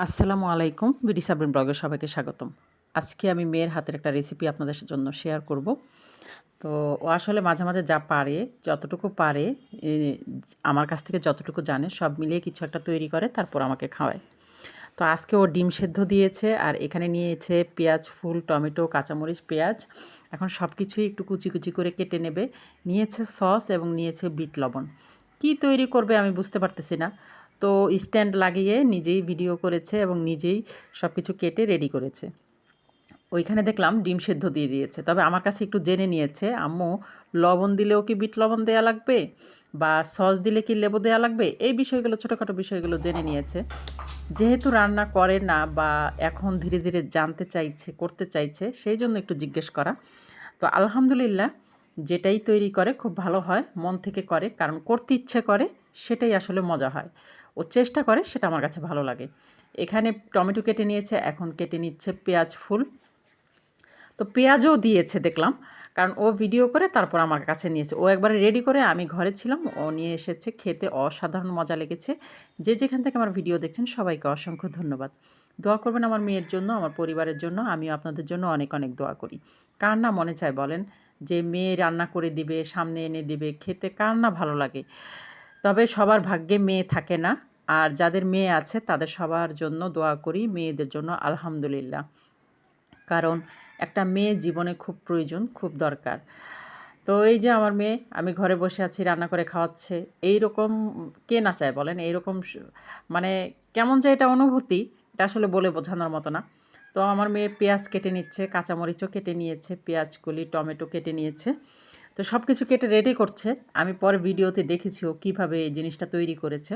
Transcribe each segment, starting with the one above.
আসসালামু আলাইকুম। বিডি সাবরিন ব্লগে সবাইকে স্বাগতম। আজকে আমি মেয়ের হাতের একটা রেসিপি আপনাদের জন্য শেয়ার করব। তো ও আসলে মাঝে, মাঝে যা পারে, যতটুকু পারে, এ আমার কাছ থেকে যতটুকু জানে সব মিলিয়ে কিছু একটা তৈরি করে তারপর আমাকে খাওয়ায়। তো আজকে ও ডিম সেদ্ধ দিয়েছে আর এখানে নিয়েছে পেঁয়াজ, ফুল, টমেটো, কাঁচামরিচ, পেঁয়াজ। এখন সব কিছুই একটু কুচি, কুচি করে কেটে নেবে। নিয়েছে সস এবং নিয়েছে বিট লবণ। কি তৈরি করবে আমি বুঝতে পারতেছি না। তো স্ট্যান্ড লাগিয়ে নিজেই ভিডিও করেছে এবং নিজেই সব কিছু কেটে রেডি করেছে। ওইখানে দেখলাম ডিম সেদ্ধ দিয়ে দিয়েছে। তবে আমার কাছে একটু জেনে নিয়েছে, আম্মু লবণ দিলেও কি বিট লবণ দেয়া লাগবে? বা সস দিলে কি লেবু দেয়া লাগবে? এই বিষয়গুলো ছোটোখাটো বিষয়গুলো জেনে নিয়েছে। যেহেতু রান্না করে না বা এখন ধীরে, ধীরে জানতে চাইছে, করতে চাইছে, সেই জন্য একটু জিজ্ঞেস করা। তো আলহামদুলিল্লাহ যেটাই তৈরি করে খুব ভালো হয়, মন থেকে করে। কারণ করতে ইচ্ছে করে, সেটাই আসলে মজা হয়। ও চেষ্টা করে, সেটা আমার কাছে ভালো লাগে। এখানে টমেটো কেটে নিয়েছে, এখন কেটে নিচ্ছে পেঁয়াজ ফুল। তো পেঁয়াজও দিয়েছে দেখলাম, কারণ ও ভিডিও করে তারপর আমার কাছে নিয়েছে। ও একবারে রেডি করে, আমি ঘরে ছিলাম, ও নিয়ে এসেছে। খেতে অসাধারণ মজা লেগেছে। যে যেখান থেকে আমার ভিডিও দেখছেন সবাইকে অসংখ্য ধন্যবাদ। দোয়া করবেন আমার মেয়ের জন্য, আমার পরিবারের জন্য। আমিও আপনাদের জন্য অনেক অনেক দোয়া করি। কার না মনে চায় বলেন, যে মেয়ে রান্না করে দিবে, সামনে এনে দিবে, খেতে কার না ভালো লাগে। তবে সবার ভাগ্যে মেয়ে থাকে না। আর যাদের মেয়ে আছে তাদের সবার জন্য দোয়া করি, মেয়েদের জন্য আলহামদুলিল্লাহ। কারণ একটা মেয়ে জীবনে খুব প্রয়োজন, খুব দরকার। তো এই যে আমার মেয়ে, আমি ঘরে বসে আছি, রান্না করে খাওয়াচ্ছে। এইরকম কে না চায় বলেন? এইরকম মানে কেমন যে এটা অনুভূতি, এটা আসলে বলে বোঝানোর মতো না। তো আমার মেয়ে পেঁয়াজ কেটে নিচ্ছে, কাঁচামরিচও কেটে নিয়েছে, পেঁয়াজ কলি, টমেটো কেটে নিয়েছে। তো সব কিছু কেটে রেডি করছে। আমি পরে ভিডিওতে দেখেছি ও কীভাবে এই জিনিসটা তৈরি করেছে।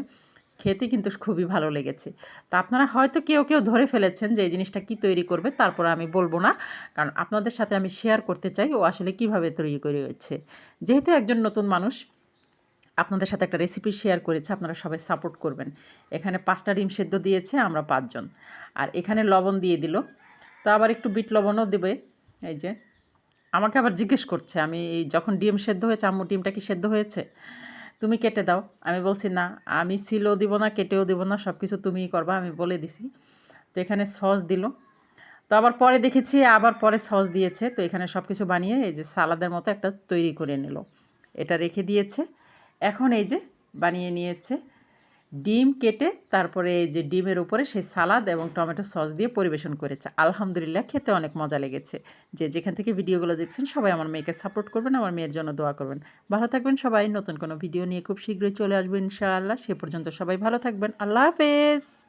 খেতে কিন্তু খুবই ভালো লেগেছে। তো আপনারা হয়তো কেউ, কেউ ধরে ফেলেছেন যে এই জিনিসটা কী তৈরি করবে, তারপরে আমি বলব না। কারণ আপনাদের সাথে আমি শেয়ার করতে চাই ও আসলে কীভাবে তৈরি করেছে। যেহেতু একজন নতুন মানুষ, আপনাদের সাথে একটা রেসিপি শেয়ার করেছে, আপনারা সবাই সাপোর্ট করবেন। এখানে ৫টা ডিম সেদ্ধ দিয়েছে, আমরা ৫ জন। আর এখানে লবণ দিয়ে দিল। তো আবার একটু বিট লবণও দেবে। এই যে আমাকে আবার জিজ্ঞেস করছে, আমি যখন ডিম সেদ্ধ হয়েছে, আম্মু ডিমটা কি সেদ্ধ হয়েছে? তুমি কেটে দাও। আমি বলছি না, আমি সিলও দিব না, কেটেও দিব না, সব কিছু তুমিই করবা, আমি বলে দিছি। তো এখানে সস দিল। তো আবার পরে দেখেছি আবার পরে সস দিয়েছে। তো এখানে সব কিছু বানিয়ে এই যে সালাদের মতো একটা তৈরি করে নিল। এটা রেখে দিয়েছে। এখন এই যে বানিয়ে নিয়েছে ডিম কেটে, তারপরে এই যে ডিমের উপরে সেই সালাদ এবং টমেটো সস দিয়ে পরিবেশন করেছে। আলহামদুলিল্লাহ খেতে অনেক মজা লেগেছে। যে যেখান থেকে ভিডিওগুলো দেখছেন সবাই আমার মেয়েকে সাপোর্ট করবেন, আমার মেয়ের জন্য দোয়া করবেন। ভালো থাকবেন সবাই। নতুন কোনো ভিডিও নিয়ে খুব শীঘ্রই চলে আসবো ইনশাআল্লাহ। সে পর্যন্ত সবাই ভালো থাকবেন। আল্লাহ হাফেজ।